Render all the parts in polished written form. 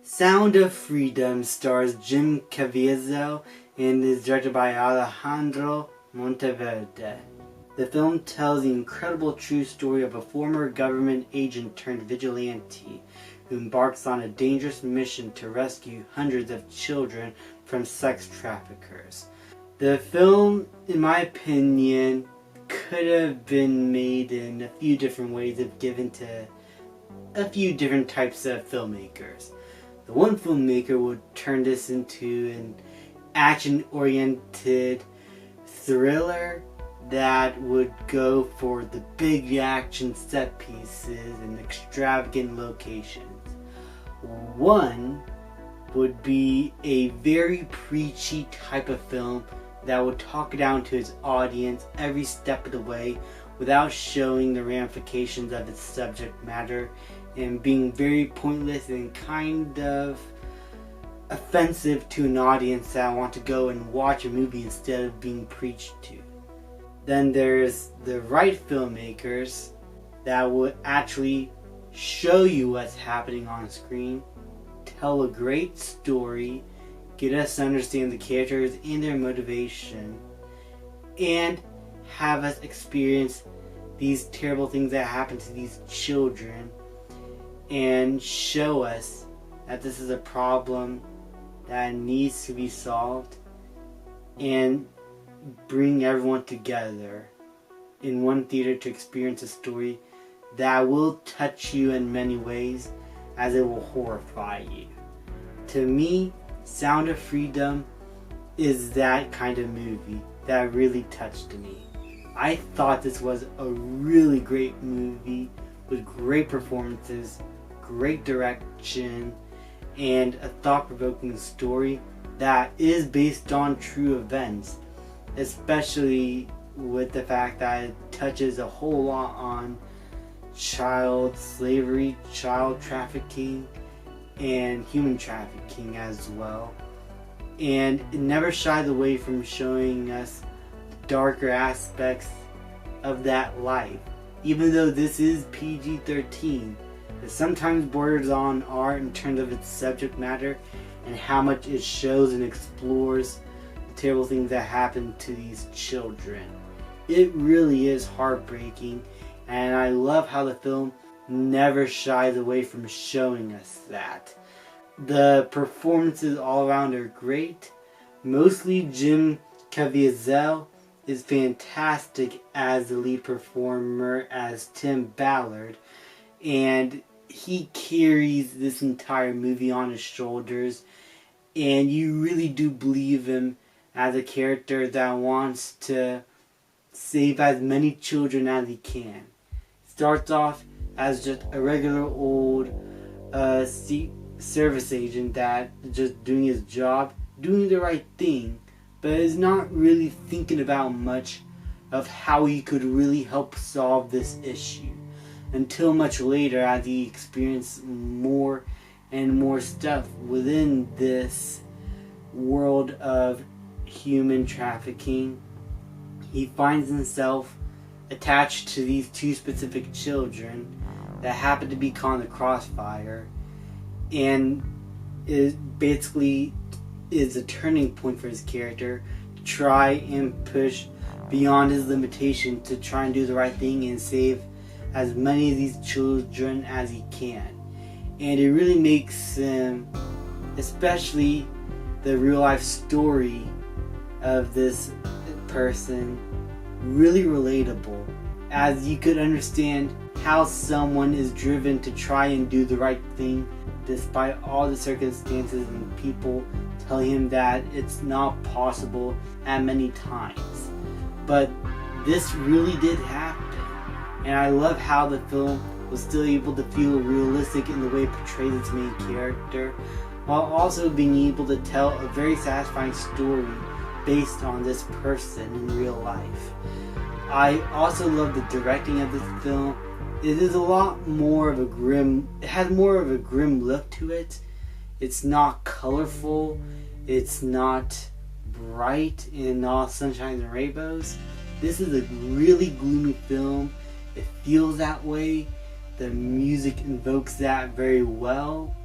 Sound of Freedom stars Jim Caviezel and is directed by Alejandro Monteverde. The film tells the incredible true story of a former government agent turned vigilante who embarks on a dangerous mission to rescue hundreds of children from sex traffickers. The film, in my opinion, could have been made in a few different ways if given to a few different types of filmmakers. The one filmmaker would turn this into an action-oriented thriller that would go for the big action set pieces and extravagant locations. One would be a very preachy type of film that would talk down to its audience every step of the way without showing the ramifications of its subject matter and being very pointless and kind of offensive to an audience that want to go and watch a movie instead of being preached to. Then there's the right filmmakers that would actually show you what's happening on screen, tell a great story, get us to understand the characters and their motivation, and have us experience these terrible things that happen to these children and show us that this is a problem that needs to be solved and bring everyone together in one theater to experience a story that will touch you in many ways as it will horrify you. To me, Sound of Freedom is that kind of movie that really touched me. I thought this was a really great movie with great performances, great direction, and a thought-provoking story that is based on true events, especially with the fact that it touches a whole lot on child slavery, child trafficking, and human trafficking as well. And it never shies away from showing us darker aspects of that life. Even though this is PG-13, it sometimes borders on R in terms of its subject matter and how much it shows and explores the terrible things that happen to these children. It really is heartbreaking, and I love how the film never shies away from showing us that. The performances all around are great. Mostly Jim Caviezel is fantastic as the lead performer as Tim Ballard, and he carries this entire movie on his shoulders, and you really do believe him as a character that wants to save as many children as he can. Starts off as just a regular old service agent that is just doing his job, doing the right thing, but is not really thinking about much of how he could really help solve this issue. Until much later, as he experienced more and more stuff within this world of human trafficking, he finds himself attached to these two specific children that happen to be caught in the crossfire, and it basically is a turning point for his character to try and push beyond his limitation to try and do the right thing and save as many of these children as he can. And it really makes him, especially the real life story of this person, really relatable, as you could understand how someone is driven to try and do the right thing despite all the circumstances and people telling him that it's not possible at many times. But this really did happen, and I love how the film was still able to feel realistic in the way it portrays its main character, while also being able to tell a very satisfying story based on this person in real life. I also love the directing of this film. It is a lot more of it has more of a grim look to it. It's not colorful, it's not bright in all sunshine and rainbows. This is a really gloomy film. It feels that way. The music invokes that very well.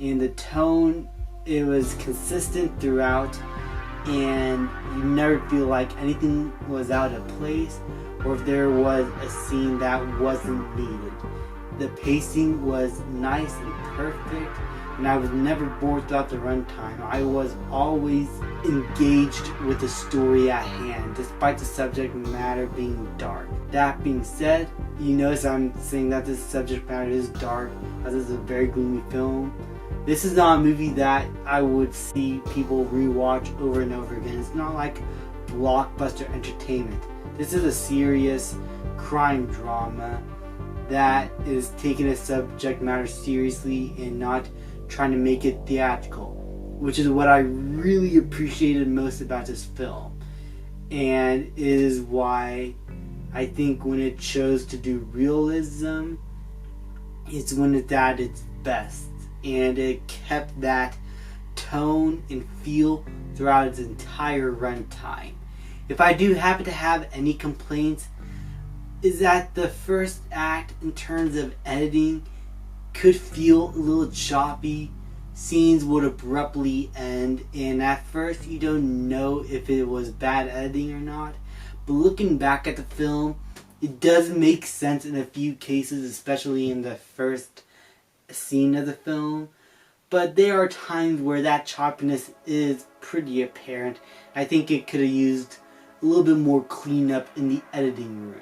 and the tone, it was consistent throughout, and you never feel like anything was out of place or if there was a scene that wasn't needed. The pacing was nice and perfect, and I was never bored throughout the runtime. I was always engaged with the story at hand, despite the subject matter being dark. That being said, you notice I'm saying that this subject matter is dark, as it's a very gloomy film. This is not a movie that I would see people rewatch over and over again. It's not like blockbuster entertainment. This is a serious crime drama that is taking a subject matter seriously and not trying to make it theatrical, which is what I really appreciated most about this film. And it is why I think when it chose to do realism, it's when it's at its best. And it kept that tone and feel throughout its entire runtime. If I do happen to have any complaints, is that the first act in terms of editing could feel a little choppy. Scenes would abruptly end, and at first you don't know if it was bad editing or not. But looking back at the film, it does make sense in a few cases, especially in the first scene of the film. But there are times where that choppiness is pretty apparent. I think it could have used a little bit more cleanup in the editing room.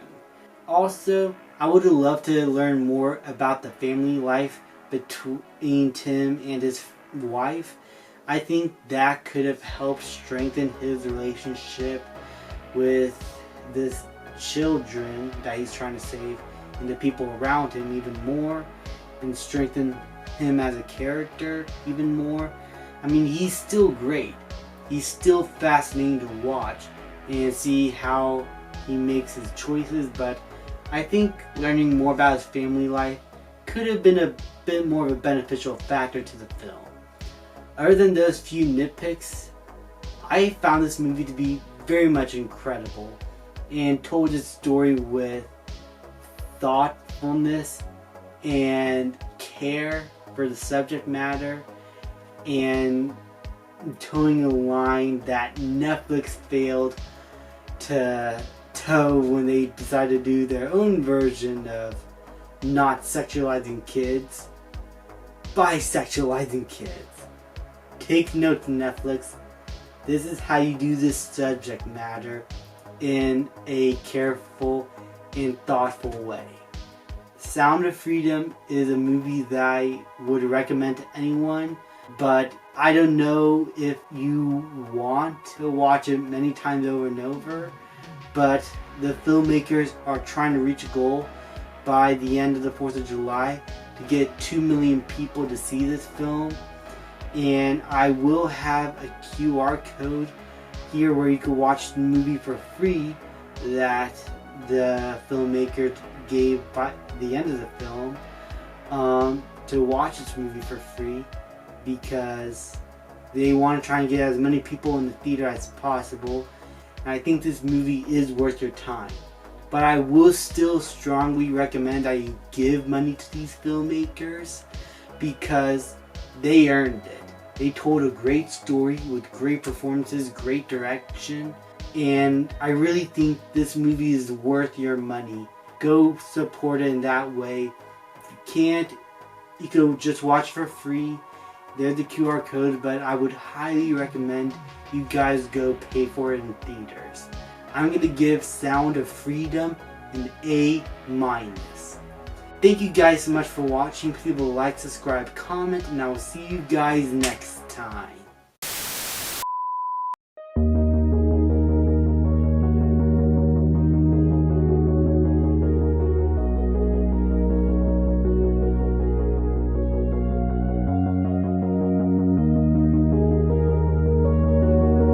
Also, I would have loved to learn more about the family life between Tim and his wife. I think that could have helped strengthen his relationship with the children that he's trying to save and the people around him even more, and strengthen him as a character even more. I mean, he's still great. He's still fascinating to watch and see how he makes his choices, but I think learning more about his family life could have been a bit more of a beneficial factor to the film. Other than those few nitpicks, I found this movie to be very much incredible and told its story with thoughtfulness and care for the subject matter, and towing a line that Netflix failed to toe when they decided to do their own version of not sexualizing kids by sexualizing kids. Take note, Netflix. This is how you do this subject matter in a careful and thoughtful way. Sound of Freedom is a movie that I would recommend to anyone, but I don't know if you want to watch it many times over and over, but the filmmakers are trying to reach a goal by the end of the 4th of July to get 2 million people to see this film. And I will have a QR code here where you can watch the movie for free that the filmmaker gave by the end of the film, to watch this movie for free, because they want to try and get as many people in the theater as possible. And I think this movie is worth your time. But I will still strongly recommend that you give money to these filmmakers, because they earned it. They told a great story with great performances, great direction, and I really think this movie is worth your money. Go support it in that way. If you can't, you can just watch for free. There's the QR code, but I would highly recommend you guys go pay for it in theaters. I'm going to give Sound of Freedom an A-. Thank you guys so much for watching. Please like, subscribe, comment, and I will see you guys next time.